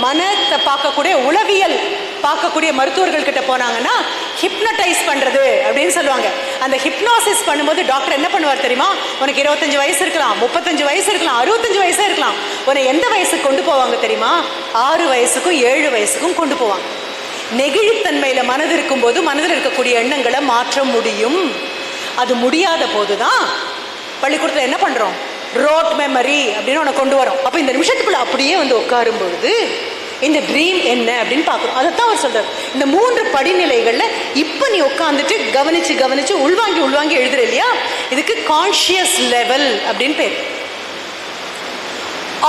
மனத்தை பார்க்கக்கூடிய உளவியல் பார்க்கக்கூடிய மருத்துவர்கள் கிட்ட போனாங்கன்னா ஹிப்னடைஸ் பண்ணுறது அப்படின்னு சொல்லுவாங்க. அந்த ஹிப்னாசிஸ் பண்ணும்போது டாக்டர் என்ன பண்ணுவார் தெரியுமா? உனக்கு 25 வயசு இருக்கலாம், 35 வயசு இருக்கலாம், 65 வயசு இருக்கலாம். உன்னை எந்த வயசுக்கு கொண்டு போவாங்க தெரியுமா? 6 வயசுக்கும் 7 வயசுக்கும் கொண்டு போவாங்க. நெகிழித்தன்மையில் மனது இருக்கும்போது மனதில் இருக்கக்கூடிய எண்ணங்களை மாற்ற முடியும். அது முடியாத போது தான் பள்ளிக்கூடத்தில் என்ன பண்ணுறோம்? ரோட் மெமரி அப்படின்னு உனக்கு கொண்டு வரோம். அப்போ இந்த நிமிஷத்துக்குள்ள அப்படியே வந்து உட்காரும் பொழுது இந்த ட்ரீம் என்ன அப்படின்னு பார்க்குறோம். அதைத்தான் அவர் சொல்கிறார். இந்த 3 படிநிலைகளில் இப்போ நீ உட்காந்துட்டு கவனித்து கவனித்து உள்வாங்கி எழுதுற இல்லையா, இதுக்கு கான்ஷியஸ் லெவல் அப்படின்னு பேர்.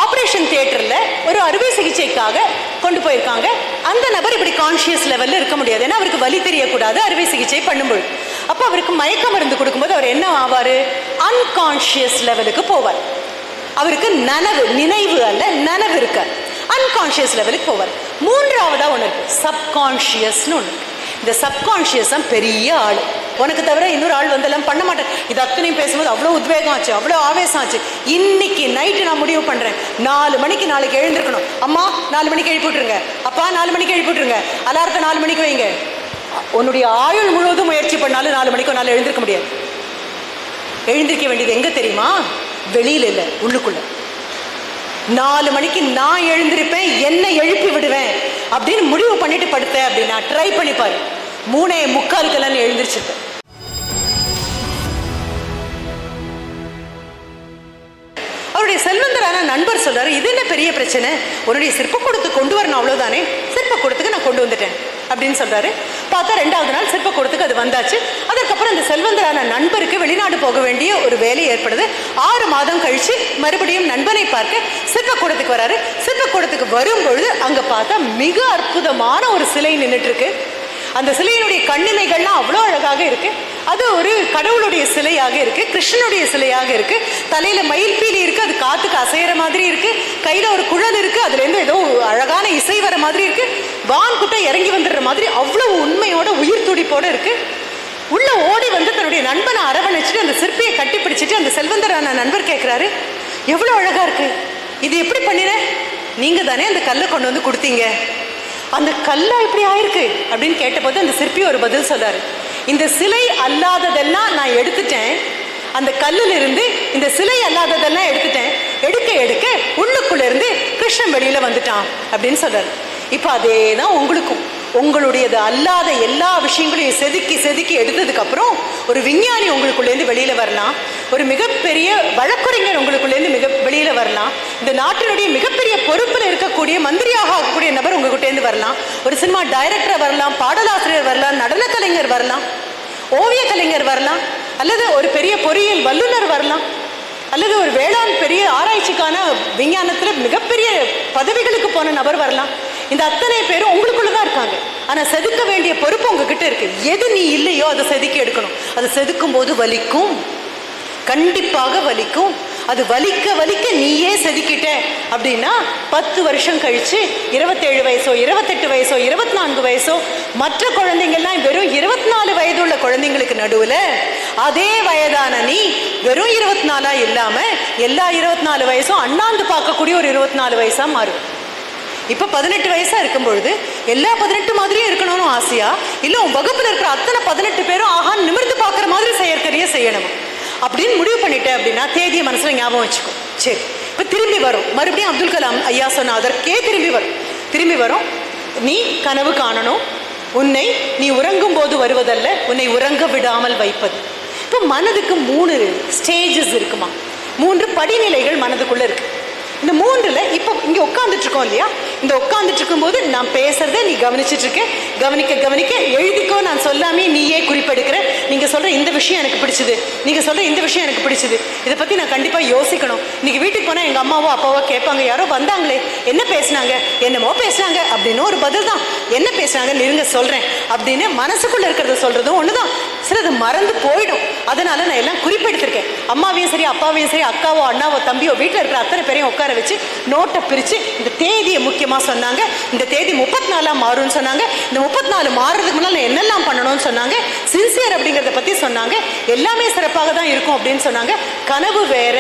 ஆப்ரேஷன் தியேட்டரில் ஒரு அறுவை சிகிச்சைக்காக கொண்டு போயிருக்காங்க. அந்த நபர் இப்படி கான்ஷியஸ் லெவலில் இருக்க முடியாது, ஏன்னா அவருக்கு வலி தெரியக்கூடாது அறுவை சிகிச்சை பண்ணும்போது. அப்போ அவருக்கு மயக்க மருந்து கொடுக்கும்போது அவர் என்ன ஆவார்? அன்கான்ஷியஸ் லெவலுக்கு போவார். அவருக்கு நினைவு அல்ல நனவு இருக்க அன்கான்ஷியஸ் லெவலுக்கு போவார். 3ஆவதா ஒன்று இருக்கு, சப்கான்ஷியஸ்னு ஒன்று. இந்த சப்கான்ஷியஸ் தான் பெரிய ஆள். உனக்கு தவிர இன்னொரு ஆள் வந்தெல்லாம் பண்ண மாட்டேன். இது அத்தனையும் பேசும்போது அவ்வளோ உத்வேகம் ஆச்சு, அவ்வளோ ஆவேசம் ஆச்சு. இன்னைக்கு நைட்டு நான் முடிவு பண்ணுறேன், 4 மணிக்கு நாளைக்கு எழுந்திருக்கணும். அம்மா 4 மணிக்கு எழுப்பி விட்டுருங்க, அப்பா 4 மணிக்கு எழுப்பி விட்டுருங்க, அலாரத்தை 4 மணிக்கு வைங்க. உன்னுடைய ஆயுள் முழுவதும் முயற்சி பண்ணாலும் 4 மணிக்கு உன்னால் எழுந்திருக்க முடியாது. எழுந்திருக்க வேண்டியது எங்கே தெரியுமா? வெளியில் இல்லை, உள்ளுக்குள்ள. 4 மணிக்கு நான் எழுந்திருப்பேன், என்ன எழுப்பி விடுவேன் அப்படின்னு முடிவு பண்ணிட்டு படுத்தேன் அப்படின்னா ட்ரை பண்ணிப்பாரு, 3:45 எழுந்திரிச்சிருப்பேன். அவருடைய செல்வந்தரான நண்பர் சொல்றாரு, இது என்ன பெரிய பிரச்சனை, உன்னுடைய சிற்பக்கூடத்துக்கு கொண்டு வரணும் அவ்வளவுதானே, சிற்பக்கூடத்துக்கு நான் கொண்டு வந்துட்டேன் அப்படின்னு சொல்றாரு. பார்த்தா 2வது நாள் சிற்பக்கூடத்துக்கு அது வந்தாச்சு. அதுக்கப்புறம் இந்த செல்வந்தரான நண்பருக்கு வெளிநாடு போக வேண்டிய ஒரு வேலை ஏற்படுது. 6 மாதம் கழிச்சு மறுபடியும் நண்பனை பார்க்க சிற்பக்கூடத்துக்கு வராரு. சிற்பக்கூடத்துக்கு வரும்பொழுது அங்க பார்த்தா மிக அற்புதமான ஒரு சிலை நின்றுட்டு இருக்கு. அந்த சிலையினுடைய கண்ணிமைகள்லாம் அவ்வளோ அழகாக இருக்கு. அது ஒரு கடவுளுடைய சிலையாக இருக்கு, கிருஷ்ணனுடைய சிலையாக இருக்கு. தலையில மயில்பீலி இருக்கு, அது காத்துக்கு அசைகிற மாதிரி இருக்கு. கையில ஒரு குழல் இருக்கு, அதுல இருந்து ஏதோ அழகான இசை வர மாதிரி இருக்கு. வான்குட்டை இறங்கி வந்துடுற மாதிரி அவ்வளவு உண்மையோட உயிர் துடிப்போட இருக்கு. உள்ள ஓடி வந்து தன்னுடைய நண்பனை அரவணைச்சிட்டு அந்த சிற்பியை கட்டி பிடிச்சிட்டு அந்த செல்வந்தரான நண்பர் கேட்கிறாரு, எவ்வளவு அழகா இருக்கு, இது எப்படி பண்ணின? நீங்க தானே அந்த கல்லை கொண்டு வந்து கொடுத்தீங்க, அந்த கல்லா இப்படி ஆயிருக்கு அப்படின்னு கேட்டபோது அந்த சிற்பி ஒரு பதில் சொல்றாரு, இந்த சிலை அல்லாததெல்லாம் நான் எடுத்துட்டேன், அந்த கல்லில் இருந்து இந்த சிலை அல்லாததெல்லாம் எடுத்துட்டேன், எடுக்க எடுக்க உள்ளுக்குள்ள இருந்து கிருஷ்ணன் வெளியில வந்துட்டான் அப்படின்னு சொல்றாரு. இப்போ அதே தான் உங்களுக்கும், உங்களுடையது அல்லாத எல்லா விஷயங்களையும் செதுக்கி செதுக்கி எடுத்ததுக்கு அப்புறம் ஒரு விஞ்ஞானி உங்களுக்குள்ளேருந்து வெளியில வரலாம், ஒரு மிகப்பெரிய வழக்குரைஞர் உங்களுக்குள்ளேருந்து வெளியில வரலாம், இந்த நாட்டினுடைய மிகப்பெரிய பொறுப்பில் இருக்கக்கூடிய மந்திரியாக ஆகக்கூடிய நபர் உங்ககிட்டேருந்து வரலாம், ஒரு சினிமா டைரக்டர் வரலாம், பாடலாசிரியர் வரலாம், நடன கலைஞர் வரலாம், ஓவிய கலைஞர் வரலாம், அல்லது ஒரு பெரிய பொறியியல் வல்லுநர் வரலாம், அல்லது ஒரு வேளாண் பெரிய ஆராய்ச்சிக்கான விஞ்ஞானத்தில் மிகப்பெரிய பதவிகளுக்கு போன நபர் வரலாம். இந்த அத்தனை பேரும் உங்களுக்குள்ளதான் இருக்காங்க. ஆனா செதுக்க வேண்டிய பொறுப்பு உங்ககிட்ட இருக்கு. எது நீ இல்லையோ அதை செதுக்கி எடுக்கணும். அது செதுக்கும் போது வலிக்கும், கண்டிப்பாக வலிக்கும். அது வலிக்க வலிக்க நீயே செதுக்கிட்ட அப்படின்னா 10 வருஷம் கழிச்சு 27 வயசோ 28 வயசோ 24 வயசோ மற்ற குழந்தைங்கள்லாம் வெறும் 24 வயது உள்ள குழந்தைங்களுக்கு நடுவில் அதே வயதான நீ வெறும் 24 இல்லாம எல்லா 24 வயசும் அண்ணாந்து பார்க்கக்கூடிய ஒரு 24 வயசா மாறும். இப்போ 18 வயசா இருக்கும் பொழுது எல்லா 18 மாதிரியும் இருக்கணும்னு ஆசையா, இல்லை உன் வகுப்பில் இருக்கிற அத்தனை 18 பேரும் ஆஹா நிமிர்ந்து பார்க்குற மாதிரி செயற்கரிய செய்யணும் அப்படின்னு முடிவு பண்ணிட்டேன் அப்படின்னா தேதியை மனசில் ஞாபகம் வச்சுக்கோ. சரி, இப்போ திரும்பி வரும், மறுபடியும் அப்துல் கலாம் ஐயா சொன்ன அதற்கே திரும்பி வரும். நீ கனவு காணணும், உன்னை நீ உறங்கும் போது வருவதல்ல, உன்னை உறங்க விடாமல் வைப்பது. இப்போ மனதுக்கு 3 ஸ்டேஜஸ் இருக்குமா, 3 படிநிலைகள் மனதுக்குள்ள இருக்கு. இந்த 3ல் இப்போ இங்கே உட்காந்துட்டு இருக்கோம் இல்லையா, இந்த உட்காந்துட்டு இருக்கும்போது நான் பேசுறதை நீ கவனிச்சுட்டு இருக்க, கவனிக்க எழுதிக்கோ. நான் சொல்லாமே நீயே குறிப்பெடுக்கிற. நீங்க சொல்ற இந்த விஷயம் எனக்கு பிடிச்சது, நீங்க சொல்ற இந்த விஷயம் எனக்கு பிடிச்சது, இதை பத்தி நான் கண்டிப்பா யோசிக்கணும். இன்னைக்கு வீட்டுக்கு போனா எங்க அம்மாவோ அப்பாவோ கேட்பாங்க, யாரோ வந்தாங்களே என்ன பேசினாங்க, என்னமோ பேசினாங்க அப்படின்னு ஒரு பதில் தான். என்ன பேசினாங்கன்னு இருங்க சொல்றேன் அப்படின்னு மனசுக்குள்ள இருக்கிறத சொல்றதும் ஒண்ணுதான். சிலது மறந்து போயிடும். அதனால நான் எல்லாம் குறிப்பெடுத்திருக்கேன். அம்மாவையும் சரி அப்பாவையும் சரி அக்காவோ அண்ணாவோ தம்பியோ வீட்டில் இருக்கிற அத்தனை பேரையும் உட்கார வச்சு நோட்டை பிரிச்சு இந்த தேதியை முக்கியமா சொன்னாங்க. இந்த தேதி 34 மாறும்னு சொன்னாங்க. இந்த 34 மாறுறதுக்கு முன்னால் என்னெல்லாம் பண்ணணும்னு சொன்னாங்க. சின்சியர் அப்படிங்கிறத பத்தி சொன்னாங்க. எல்லாமே சிறப்பாக தான் இருக்கும் அப்படின்னு சொன்னாங்க. கனவு வேற,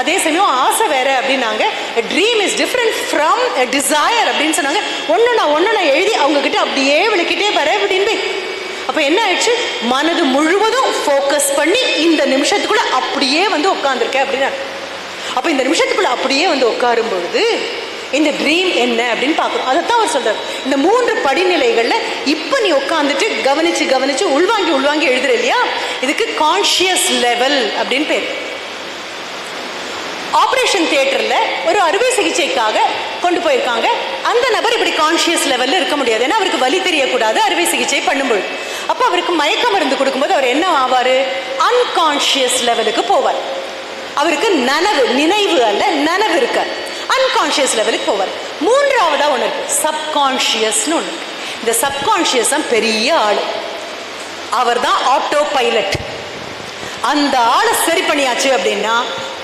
அதே சமயம் ஆசை வேற அப்படின்னாங்க. Dream is different from desire அப்படின்னு சொன்னாங்க. ஒன்று நான் எழுதி அவங்க கிட்ட அப்படியே விளக்கிட்டே வர அப்படின்னு. அப்போ என்ன ஆயிடுச்சு, மனது முழுவதும் ஃபோக்கஸ் பண்ணி இந்த நிமிஷத்துக்குள்ள அப்படியே வந்து உட்காந்துருக்கேன் அப்படின்னா. அப்போ இந்த நிமிஷத்துக்குள்ள அப்படியே வந்து உட்காரும் பொழுது இந்த ட்ரீம் என்ன அப்படின்னு பார்க்கணும். அதைத்தான் அவர் சொல்றாரு. இந்த 3 படிநிலைகள்ல இப்போ நீ உட்காந்துட்டு கவனிச்சு உள்வாங்கி எழுதுற இல்லையா, இதுக்கு கான்ஷியஸ் லெவல் அப்படின்னு பேர். ஆப்ரேஷன் தியேட்டர்ல ஒரு அறுவை சிகிச்சைக்காக கொண்டு போயிருக்காங்க. அந்த நபர் இப்படி கான்ஷியஸ் லெவல்ல இருக்க முடியாது, ஏன்னா அவருக்கு வலி தெரியக்கூடாது அறுவை சிகிச்சை பண்ணும்போது. அப்போ அவருக்கு மயக்க மருந்து கொடுக்கும்போது அவர் என்ன ஆவாரு, அன்கான்ஷியஸ் லெவலுக்கு போவார். அவருக்கு நினைவு அல்ல நனவு இருக்க அன்கான்ஷியஸ் லெவலுக்கு போவார். 3ஆவதா ஒன்று இருக்கு, சப்கான்ஷியஸ்னு ஒன்று. இந்த சப்கான்ஷியஸ் தான் பெரிய ஆள், அவர் தான் ஆட்டோ பைலட். அந்த ஆளை சரி பண்ணியாச்சு அப்படின்னா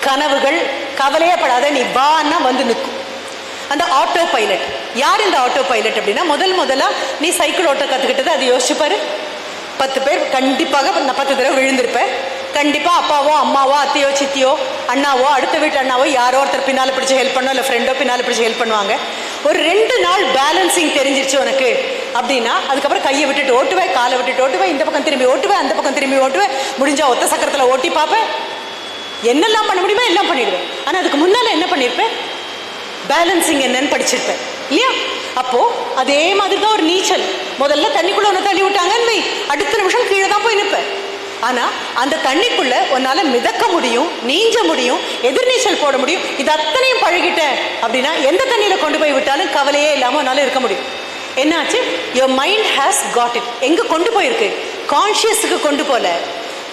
கனவுகள் கவலையே படாத நீ வான்னா வந்து நிற்கும். அந்த ஆட்டோ பைலட் யார்? இந்த ஆட்டோ பைலட் அப்படின்னா முதலா நீ சைக்கிள் ஓட்ட கற்றுக்கிட்டது அது யோசிச்சு பாரு. 10 பேர் கண்டிப்பாக 10 தடவை விழுந்திருப்பேன். கண்டிப்பாக அப்பாவோ அம்மாவோ அத்தையோ சித்தியோ அண்ணாவோ அடுத்த வீட்டு அண்ணாவோ யாரோ ஒருத்தர் பின்னால் பிடிச்சி ஹெல்ப் பண்ணோ, இல்லை ஃப்ரெண்டோ பின்னால் பிடிச்சி ஹெல்ப் பண்ணுவாங்க. ஒரு 2 நாள் பேலன்சிங் தெரிஞ்சிருச்சு உனக்கு அப்படின்னா அதுக்கப்புறம் கையை விட்டுட்டு ஓட்டுவேன், காலை விட்டுட்டு ஓட்டுவேன், இந்த பக்கம் திரும்பி ஓட்டுவேன், அந்த பக்கம் திரும்பி ஓட்டுவேன், முடிஞ்சா ஒத்த சக்கரத்தில் ஓட்டி பார்ப்பேன், என்னெல்லாம் பண்ண முடியுமோ எல்லாம் பண்ணிடுவேன். ஆனால் அதுக்கு முன்னால் என்ன பண்ணியிருப்பேன், பேலன்சிங் என்னன்னு படிச்சிருப்பேன் இல்லையா? அப்போ அதே மாதிரி தான் ஒரு நீச்சல். முதல்ல தண்ணிக்குள்ள ஒன்று தள்ளி விட்டாங்கன்னு அடுத்த நிமிஷம் கீழே தான் போய் நிற்பேன். ஆனால் அந்த தண்ணிக்குள்ள உன்னால மிதக்க முடியும், நீஞ்ச முடியும், எதிர்நீச்சல் போட முடியும். இது அத்தனையும் பழகிட்டேன் அப்படின்னா எந்த தண்ணியில கொண்டு போய் விட்டாலும் கவலையே இல்லாமல் உன்னால இருக்க முடியும். என்னாச்சு, your mind has got it. எங்க கொண்டு போயிருக்கு, கான்ஷியஸுக்கு கொண்டு போல,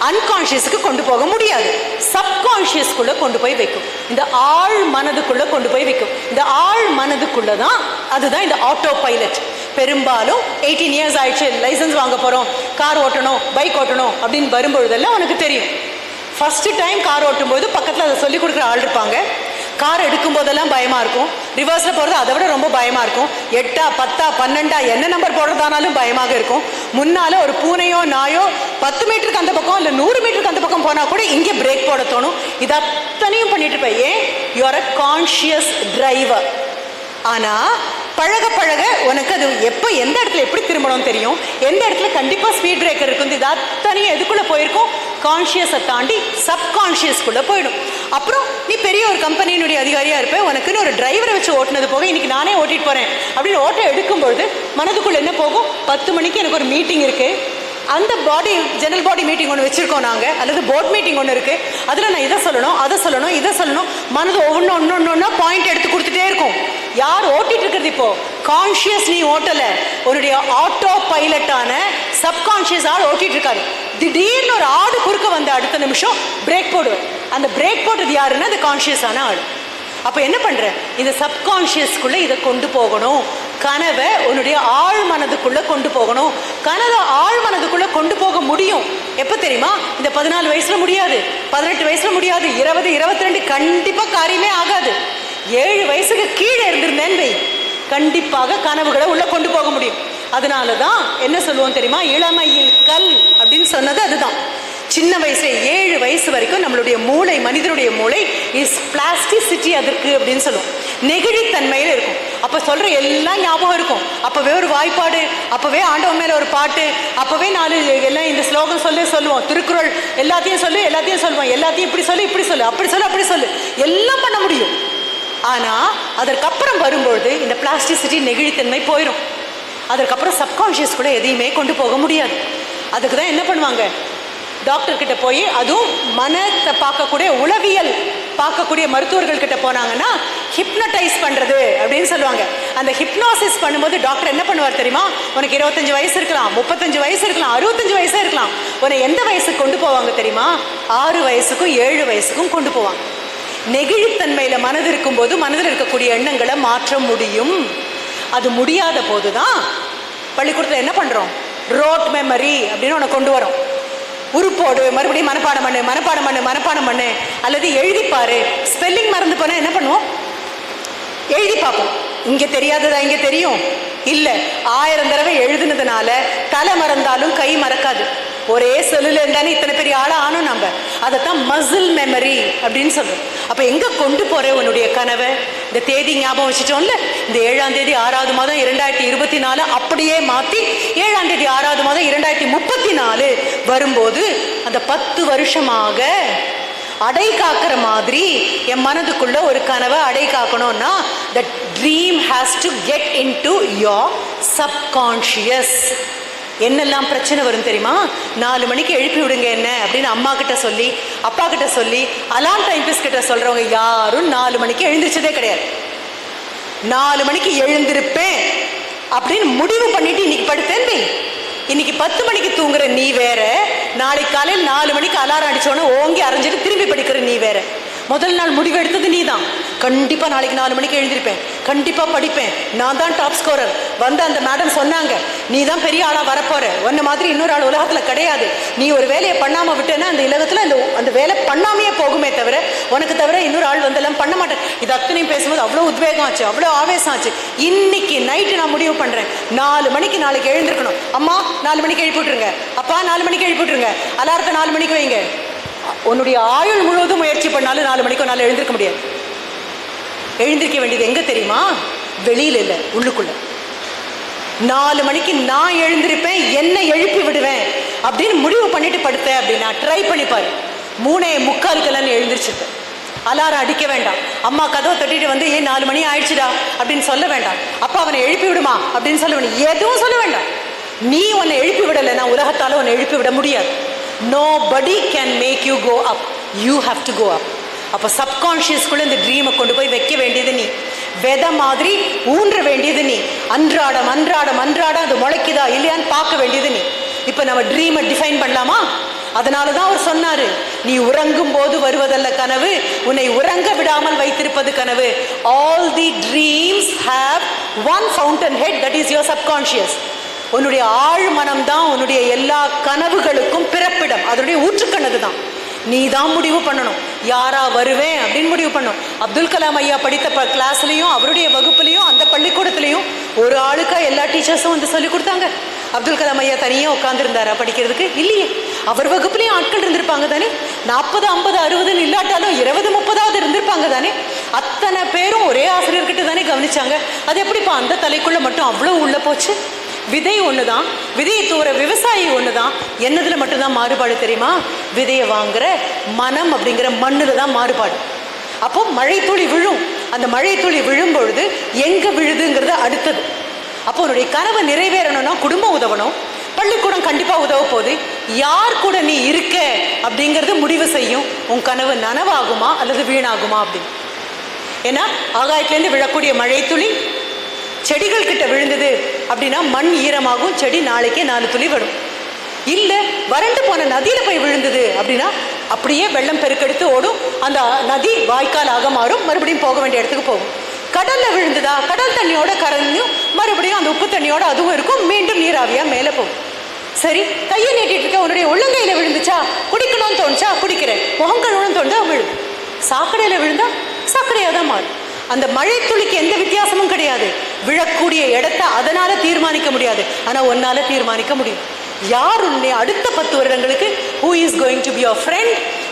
அன்கான்ஷியஸுக்கு கொண்டு போக முடியாது, சப்கான்ஷியஸ்குள்ள கொண்டு போய் வைக்கும். இந்த ஆழ் மனதுக்குள்ள கொண்டு போய் வைக்கும். இந்த ஆழ் மனதுக்குள்ளதான் அதுதான் இந்த ஆட்டோ பைலட். பெரும்பாலும் 18 இயர்ஸ் ஆயிடுச்சு, லைசன்ஸ் வாங்க போறோம், கார் ஓட்டணும், பைக் ஓட்டணும் அப்படின்னு வரும்பொழுதெல்லாம் உனக்கு தெரியும். ஃபர்ஸ்ட் டைம் கார் ஓட்டும் போது பக்கத்தில் அதை சொல்லி கொடுக்குற ஆள் இருப்பாங்க. கார் எடுக்கும் போதெல்லாம் பயமா இருக்கும், ரிவர்ஸ்ல போறது அதை விட ரொம்ப பயமா இருக்கும், 8, 10, 12 என்ன நம்பர் போடுறதானாலும் பயமாக இருக்கும். முன்னால ஒரு பூனையோ நாயோ 10 மீட்டருக்கு அந்த பக்கம் இல்லை 100 மீட்டருக்கு அந்த பக்கம் போனா கூட இங்கே பிரேக் போட தோணும். இது அத்தனையும் பண்ணிட்டு இருப்பேன். ஏன், you are a conscious driver. ஆனா பழக பழக உனக்கு அது எப்போ எந்த இடத்துல எப்படி திரும்பணும் தெரியும், எந்த இடத்துல கண்டிப்பாக ஸ்பீட் பிரேக்கர் இருக்கும். இது அத்தனையும் எதுக்குள்ளே போயிருக்கும், கான்ஷியஸை தாண்டி சப்கான்ஷியஸ்குள்ளே போயிடும். அப்புறம் நீ பெரிய ஒரு கம்பெனியினுடைய அதிகாரியாக இருப்பேன், உனக்குன்னு ஒரு டிரைவரை வச்சு ஓட்டினது போக இன்னைக்கு நானே ஓட்டிட்டு போகிறேன் அப்படின்னு ஓட்ட எடுக்கும்பொழுது மனதுக்குள்ளே என்ன போகும், 10 மணிக்கு எனக்கு ஒரு மீட்டிங் இருக்குது, அந்த ஜெனரல் பாடி மீட்டிங் ஒன்று வச்சுருக்கோம் நாங்கள், அல்லது போர்ட் மீட்டிங் ஒன்று இருக்குது, அதில் நான் இதை சொல்லணும் அதை சொல்லணும் இதை சொல்லணும். மனது ஒவ்வொன்றா பாயிண்ட் எடுத்து கொடுத்துட்டே இருக்கும். யார் ஓட்டிட்டு இருக்கிறது இப்போ, கான்ஷியஸ் நீ ஓட்டலை, உன்னுடைய ஆட்டோ பைலட்டான சப்கான்ஷியஸ் ஆள் ஓட்டிட்டு இருக்காரு. திடீர்னு ஒரு ஆடு குறுக்க வந்த அடுத்த நிமிஷம் பிரேக் போடுவேன். அந்த பிரேக் போட்டது யாருன்னா அது கான்ஷியஸான ஆள். அப்போ என்ன பண்ற, இந்த சப்கான்ஷியஸ்குள்ள இதை கொண்டு போகணும். கனவை உன்னுடைய ஆழ் மனதுக்குள்ள கொண்டு போகணும். கனவை ஆழ் மனதுக்குள்ள கொண்டு போக முடியும் எப்ப தெரியுமா, இந்த 14 வயசுல முடியாது, 18 வயசுல முடியாது, 20, 22 கண்டிப்பா காரியமே ஆகாது. 7 வயசுக்கு கீழே இருந்திருந்தேன் வை, கண்டிப்பாக கனவுகளை உள்ள கொண்டு போக முடியும். அதனாலதான் என்ன சொல்லுவோம் தெரியுமா, இளமையில் கல் அப்படின்னு சொன்னது அதுதான். சின்ன வயசுல 7 வயசு வரைக்கும் நம்மளுடைய மூளை, மனிதனுடைய மூளை இஸ் பிளாஸ்டிசிட்டி அதற்கு அப்படின்னு சொல்லுவோம், நெகிழித்தன்மையில இருக்கும். அப்ப சொல்ற எல்லாம் ஞாபகம் இருக்கும். அப்பவே ஒரு வாய்ப்பாடு, அப்பவே ஆண்டவன் மேல ஒரு பாட்டு, அப்பவே 4 எல்லாம் இந்த ஸ்லோகம் சொல்லுவோம், திருக்குறள் எல்லாத்தையும் சொல்லுவோம், எல்லாத்தையும் இப்படி சொல்லு, அப்படி சொல்லு, எல்லாம் பண்ண முடியும். ஆனா அதற்கப்புறம் வரும்பொழுது இந்த பிளாஸ்டிசிட்டி நெகிழித்தன்மை போயிடும். அதற்கப்புறம் சப்கான்ஷியஸ் கூட எதையுமே கொண்டு போக முடியாது. அதுக்கு தான் என்ன பண்ணுவாங்க, டாக்டர் கிட்ட போய், அதுவும் மனத்தை பார்க்கக்கூடிய உளவியல் பார்க்கக்கூடிய மருத்துவர்கள் கிட்ட போனாங்கன்னா ஹிப்னடைஸ் பண்றது அப்படின்னு சொல்லுவாங்க. அந்த ஹிப்னாசிஸ் பண்ணும்போது டாக்டர் என்ன பண்ணுவார் தெரியுமா, உனக்கு 25 வயசு இருக்கலாம், 35 வயசு இருக்கலாம், 65 வயசா இருக்கலாம், உன்னை எந்த வயசுக்கு கொண்டு போவாங்க தெரியுமா, 6 வயசுக்கும் 7 வயசுக்கும் கொண்டு போவாங்க. நெகிழித்தன்மையில மனது இருக்கும்போது மனதில் இருக்கக்கூடிய எண்ணங்களை மாற்ற முடியும். அது முடியாத போதுதான் பள்ளிக்கூடத்தில் என்ன பண்றோம், ரோட் மெமரி அப்படின்னு உன்னை கொண்டு வரோம். உருப்போடு மறுபடியும் மனப்பாடம் பண்ணு, அல்லது எழுதிப்பாரு. ஸ்பெல்லிங் மறந்து போனா என்ன பண்ணுவோம், எழுதி பார்ப்போம். இங்க தெரியாததா இங்க தெரியும் இல்ல, 1000 தடவை எழுதுனதுனால தலை மறந்தாலும் கை மறக்காது. ஒரே சொல்லுல இருந்தானே இத்தனை பெரிய ஆளா ஆனோம் நம்ம. அதைத்தான் மசில் மெமரி அப்படின்னு சொல்றோம். அப்ப எங்க கொண்டு போற உன்னுடைய கனவை? இந்த தேதி ஞாபகம் வச்சுட்டோம்ல, இந்த 7ஆம் தேதி 6வது மாதம் 2024 அப்படியே மாத்தி 7ஆம் தேதி 6வது மாதம் 2034 வரும்போது அந்த 10 வருஷமாக அடை காக்கிற மாதிரி என் மனதுக்குள்ள ஒரு கனவை அடை காக்கணும்னா the dream has to get into your subconscious. என்னெல்லாம் பிரச்சனை வரும் தெரியுமா? 4 மணிக்கு எழுப்பி விடுங்க என்ன அப்படின்னு அம்மா கிட்ட சொல்லி, அப்பா கிட்ட சொல்லி, அலாம் டைம்பிஸ்ட் கிட்ட சொல்றவங்க யாரும் 4 மணிக்கு எழுந்திரிச்சதே கிடையாது. 4 மணிக்கு எழுந்திருப்பேன் அப்படின்னு முடிவு பண்ணிட்டு இன்னைக்கு படுத்தேன். இன்னைக்கு 10 மணிக்கு தூங்குற நீ வேற, நாளைக்கு காலையில் 4 மணிக்கு அலாரம் அடிச்சோன்னு ஓங்கி அரைஞ்சிட்டு திரும்பி படிக்கிற நீ வேற. முதல் நாள் முடிவு எடுத்தது நீ தான். கண்டிப்பா நாளைக்கு 4 மணிக்கு எழுந்திருப்பேன், கண்டிப்பா படிப்பேன், நான் தான் டாப் ஸ்கோரர். வந்து அந்த மேடம் சொன்னாங்க, நீ தான் பெரிய ஆளா வரப்போற, உன்ன மாதிரி இன்னொரு ஆள் உலகத்துல கிடையாது, நீ ஒரு வேலையை பண்ணாம விட்டேன்னா அந்த உலகத்துல அந்த வேலை பண்ணாமையே போகுமே தவிர உனக்கு தவிர இன்னொரு ஆள் வந்தெல்லாம் பண்ண மாட்டேன். இது அத்தனையும் பேசும்போது அவ்வளோ உத்வேகம் ஆச்சு, அவ்வளோ ஆவேசம் ஆச்சு. இன்னைக்கு நைட்டு நான் முடிவு பண்றேன், 4 மணிக்கு நாளைக்கு எழுந்திருக்கணும். அம்மா 4 மணிக்கு எழுப்பி விட்டுருங்க, அப்பா 4 மணிக்கு எழுப்பி விட்டுருங்க, அலாரத்தை 4 மணிக்கு வைங்க. உன்னுடைய ஆயுள் முழுவதும் முயற்சி பண்ணாலும் 4 மணிக்கு நாள் எழுந்திருக்க முடியாது. எழுந்திருக்க வேண்டியது எங்க தெரியுமா? வெளியில இல்ல, உள்ளுக்குள்ள. 4 மணிக்கு நான் எழுந்திருப்பேன், என்ன எழுப்பி விடுவேன் அப்படின்னு முடிவு பண்ணிட்டு படுத்தேன் அப்படின்னா ட்ரை பண்ணிப்பாரு. 3:45 எழுந்திரிச்சிருப்பேன். அலாரம் அடிக்க வேண்டாம். அம்மா கதவை தட்டிட்டு வந்து ஏன் 4 மணி ஆயிடுச்சுடா அப்படின்னு சொல்ல வேண்டாம். அப்பா அவனை எழுப்பி விடுமா அப்படின்னு சொல்ல வேண்டாம். எதுவும் சொல்ல வேண்டாம். நீ உன்னை எழுப்பி விடலைன்னா உலகத்தால உன்னை எழுப்பி விட முடியாது. Nobody can make you go up. You have to go up. அப்ப சப்கான்ஷியஸ்குள்ள இந்த ட்ரீமை கொண்டு போய் வைக்க வேண்டியது நீ. விதை மாதிரி ஊன்ற வேண்டியது நீ. அன்றாடம் அன்றாடம் அன்றாடம் அது முளைக்குதா இல்லையான்னு பார்க்க வேண்டியது நீ. இப்ப நம்ம ட்ரீமை டிஃபைன் பண்ணலாமா? அதனாலதான் அவர் சொன்னாரு, நீ உறங்கும் போது வருவதல்ல கனவு, உன்னை உறங்க விடாமல் வைத்திருப்பது கனவு. All the dreams have one fountain head, that is your subconscious. உன்னுடைய ஆழ் மனம் தான் உன்னுடைய எல்லா கனவுகளுக்கும் பிறப்பிடம். அதனுடைய ஊற்றுக்கணது தான். நீ தான் முடிவு பண்ணணும், யாரா வருவேன் அப்படின்னு முடிவு பண்ணணும். அப்துல் கலாம் ஐயா படித்த கிளாஸ்லையும் அவருடைய வகுப்புலையும் அந்த பள்ளிக்கூடத்திலையும் ஒரு ஆளுக்கா எல்லா டீச்சர்ஸும் வந்து சொல்லி கொடுத்தாங்க. அப்துல் கலாம் ஐயா தனியாக உட்காந்துருந்தாரா படிக்கிறதுக்கு? இல்லையே. அவர் வகுப்புலையும் ஆட்கள் இருந்திருப்பாங்க தானே. 40, 50, 60 இல்லாட்டாலும் 20, 30 இருந்திருப்பாங்க தானே. அத்தனை பேரும் ஒரே ஆசிரியர்கிட்ட தானே கவனிச்சாங்க. அது எப்படிப்பா அந்த தலைக்குள்ள மட்டும் அவ்வளோ உள்ள போச்சு? விதை ஒண்ணுதான், விதையை தூர விவசாயி ஒண்ணுதான். என்னதுல மட்டும்தான் மாறுபாடு தெரியுமா? விதையை வாங்குற மனம் அப்படிங்கிற மண்ணுல தான் மாறுபாடு. அப்போ மழை துளி விழும். அந்த மழை துளி விழும் பொழுது எங்க விழுதுங்கிறது அடுத்தது. அப்போ உன்னுடைய கனவை நிறைவேறணும்னா குடும்பம் உதவணும், பள்ளிக்கூடம் கண்டிப்பா உதவ போகுது. யார் கூட நீ இருக்க அப்படிங்கிறது முடிவு செய்யும் உன் கனவு நனவாகுமா அல்லது வீணாகுமா அப்படின்னு. ஏன்னா ஆகாயத்திலேருந்து விழக்கூடிய மழை துளி செடிகள் கிட்ட விழுந்தது அப்படின்னா மண் ஈரமாகும், செடி நாளைக்கே 4 துளி வரும். இல்ல வறண்டு போன நதியில போய் விழுந்தது அப்படின்னா அப்படியே வெள்ளம் பெருக்கெடுத்து ஓடும், அந்த நதி வாய்க்காலாக மாறும், மறுபடியும் போக வேண்டிய இடத்துக்கு போகும். கடல்ல விழுந்ததா, கடல் தண்ணியோட கரைஞ்சும் மறுபடியும் அந்த உப்பு தண்ணியோட அதுவும் இருக்கும், மீண்டும் நீராவியா மேல போகும். சரி, கையை நீட்டிட்டு இருக்க, உன்னுடைய உள்ளங்கையில விழுந்துச்சா, குடிக்கணும்னு தோணுச்சா குடிக்கிறேன், முகம் கழுவணும்னு தோணுதா விழுது. சாக்கடையில விழுந்தா சாக்கடையா தான் மாறும். அந்த மழை துளிக்கு எந்த வித்தியாசமும் கிடையாது. விழக்கூடிய இடத்தை அதனால தீர்மானிக்க முடியாது, ஆனா உன்னால தீர்மானிக்க முடியும். யார் உன்னை அடுத்த 10 வருடங்களுக்கு who is going to be your friend,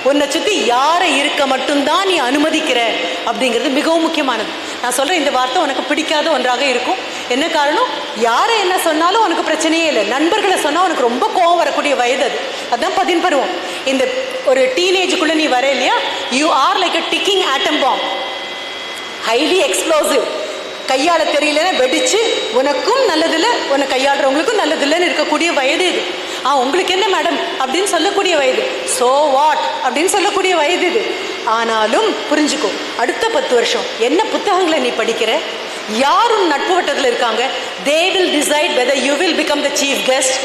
உன்னை சுத்தி யாரை இருக்க மட்டும்தான் நீ அனுமதிக்கிற அப்படிங்கிறது மிகவும் முக்கியமானது. நான் சொல்றேன், இந்த வார்த்தை உனக்கு பிடிக்காத ஒன்றாக இருக்கும். என்ன காரணம்? யாரை என்ன சொன்னாலும் உனக்கு பிரச்சனையே இல்லை. நண்பர்களை சொன்னா உனக்கு ரொம்ப கோவம் வரக்கூடிய வயது அது. அதுதான் 10 பருவம். இந்த ஒரு டீனேஜுக்குள்ள நீ வர இல்லையா, you are like a ticking atom bomb, highly explosive. கையாள தெரியலன்னு வெடிச்சு உனக்கும் நல்லதில்லை, உன்னை கையாளுறவங்களுக்கும் நல்லதில்லைன்னு இருக்கக்கூடிய வயது இது. உங்களுக்கு என்ன மேடம் அப்படின்னு சொல்லக்கூடிய வயது, சோ வாட் அப்படின்னு சொல்லக்கூடிய வயது இது. ஆனாலும் புரிஞ்சுக்கோ, அடுத்த 10 வருஷம் என்ன புத்தகங்களை நீ படிக்கிற, யாரும் நட்பு வட்டத்தில் இருக்காங்க, they will decide whether you will become the chief guest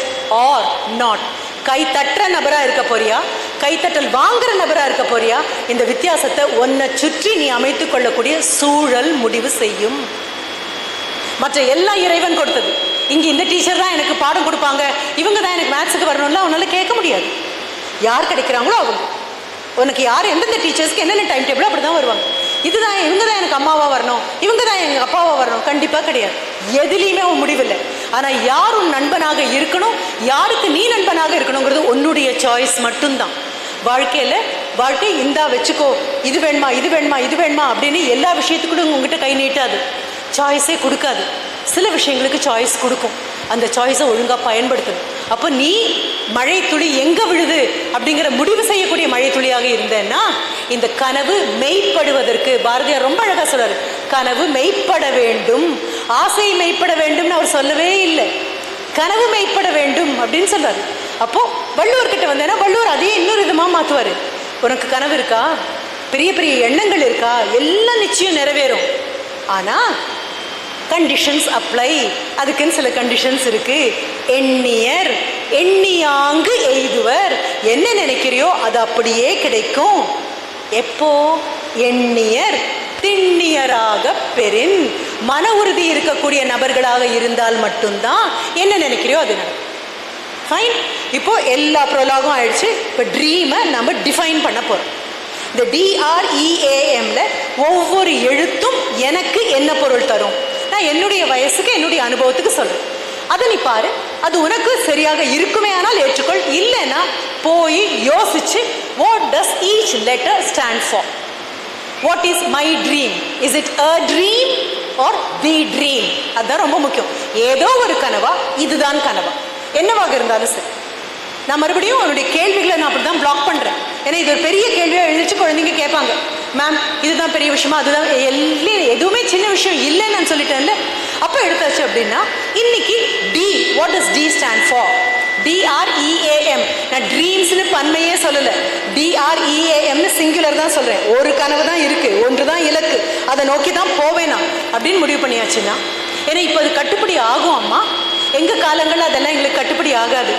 or not. கை தட்டுற நபரா இருக்க போறியா, கைத்தட்டல் வாங்குற நபரா இருக்க போறியா? இந்த வித்தியாசத்தை உன்னை சுற்றி நீ அமைத்துக் கொள்ளக்கூடிய சூழல் முடிவு செய்யும். மற்ற எல்லாம் இறைவன் கொடுத்தது. இங்க இந்த டீச்சர் தான் எனக்கு பாடம் கொடுப்பாங்க, இவங்க தான் எனக்கு மேத்ஸுக்கு வரணும்ல அவனால கேட்க முடியாது. யார் கிடைக்கிறாங்களோ அவங்க. உனக்கு யார் எந்தெந்த டீச்சர்ஸ்க்கு என்னென்ன டைம் டேபிள் அப்படிதான் வருவாங்க. இதுதான் இவங்க தான் எனக்கு அம்மாவா வரணும், இவங்க தான் எங்க அப்பாவா வரணும், கண்டிப்பா கிடையாது. எதுலையுமே உன் முடிவில்லை. ஆனா யார் உன் நண்பனாக இருக்கணும், யாருக்கு நீ நண்பனாக இருக்கணுங்கிறது உன்னுடைய சாய்ஸ் மட்டும்தான். வாழ்க்கையில வாழ்க்கை இந்தா வச்சுக்கோ, இது வேணுமா இது வேணுமா இது வேணுமா அப்படின்னு எல்லா விஷயத்துக்கும் உங்ககிட்ட கை நீட்டாது, சாய்ஸே கொடுக்காது. சில விஷயங்களுக்கு சாய்ஸ் கொடுக்கும். அந்த சாய்ஸை ஒழுங்காக பயன்படுத்தணும். அப்போ நீ மழை துளி எங்கே விழுது அப்படிங்கிற முடிவு செய்யக்கூடிய மழை துளியாக இருந்தேன்னா இந்த கனவு மெய்ப்படுவதற்கு, பாரதியார் ரொம்ப அழகாக சொல்றாரு, கனவு மெய்ப்பட வேண்டும், ஆசை மெய்ப்பட வேண்டும்னு அவர் சொல்லவே இல்லை, கனவு மெய்ப்பட வேண்டும் அப்படின்னு சொல்றாரு. அப்போ வள்ளுவர் கிட்ட வந்தேன்னா வள்ளுவர் அதையே இன்னொரு விதமாக மாற்றுவார். உனக்கு கனவு இருக்கா, பெரிய பெரிய எண்ணங்கள் இருக்கா, எல்லாம் நிச்சயம் நிறைவேறும். ஆனால் கண்டிஷன்ஸ் அப்ளை, அதுக்குன்னு சில கண்டிஷன்ஸ் இருக்கு. எண்ணியர் எண்ணியாங்கு எய்துவர், என்ன நினைக்கிறியோ அது அப்படியே கிடைக்கும். எப்போ? எண்ணியர் திண்ணியராக பெறின், மன உறுதி இருக்கக்கூடிய நபர்களாக இருந்தால் மட்டும்தான் என்ன நினைக்கிறியோ அது நடக்கும். ஃபைன். இப்போ எல்லா ப்ரோலாகும் ஆயிடுச்சு. இப்போ ட்ரீமை நம்ம டிஃபைன் பண்ண போகிறோம். இந்த DREAMல ஒவ்வொரு எழுத்தும் எனக்கு என்ன பொருள் தரும், நான் என்னுடைய வயசுக்கு என்னுடைய அனுபவத்துக்கு சொல்றேன். அதை நீ பாரு, அது உனக்கு சரியாக இருக்குமே ஆனால் ஏற்றுக்கொள், இல்லைன்னா போய் யோசிச்சு what does each letter stand for. What is my dream, is it a dream or the dream? அதுதான் ரொம்ப முக்கியம். ஏதோ ஒரு கனவா, இதுதான் கனவா, என்னவாக இருந்தாலும் சரி. நான் மறுபடியும் அவனுடைய கேள்விகளை நான் அப்படி தான் பிளாக் பண்ணுறேன். ஏன்னா இது ஒரு பெரிய கேள்வியாக எழுதிச்சு குழந்தைங்க கேட்பாங்க, மேம் இதுதான் பெரிய விஷயமா, அதுதான் எதுவுமே சின்ன விஷயம் இல்லைன்னு நான் சொல்லிட்டேன்ல. அப்போ எடுத்தாச்சு அப்படின்னா இன்னைக்கு D, what does D stand for? DREAM. நான் ட்ரீம்ஸ்னு பன்மையே சொல்லலை, DREAMனு சிங்குலர் தான் சொல்கிறேன். ஒரு கனவு தான் இருக்குது, ஒன்று தான் இலக்கு, அதை நோக்கி தான் போவேனா அப்படின்னு முடிவு பண்ணியாச்சுன்னா, ஏன்னா இப்போ அது கட்டுப்படி ஆகும் அம்மா. எங்கள் காலங்களில் அதெல்லாம் எங்களுக்கு கட்டுப்படி ஆகாது.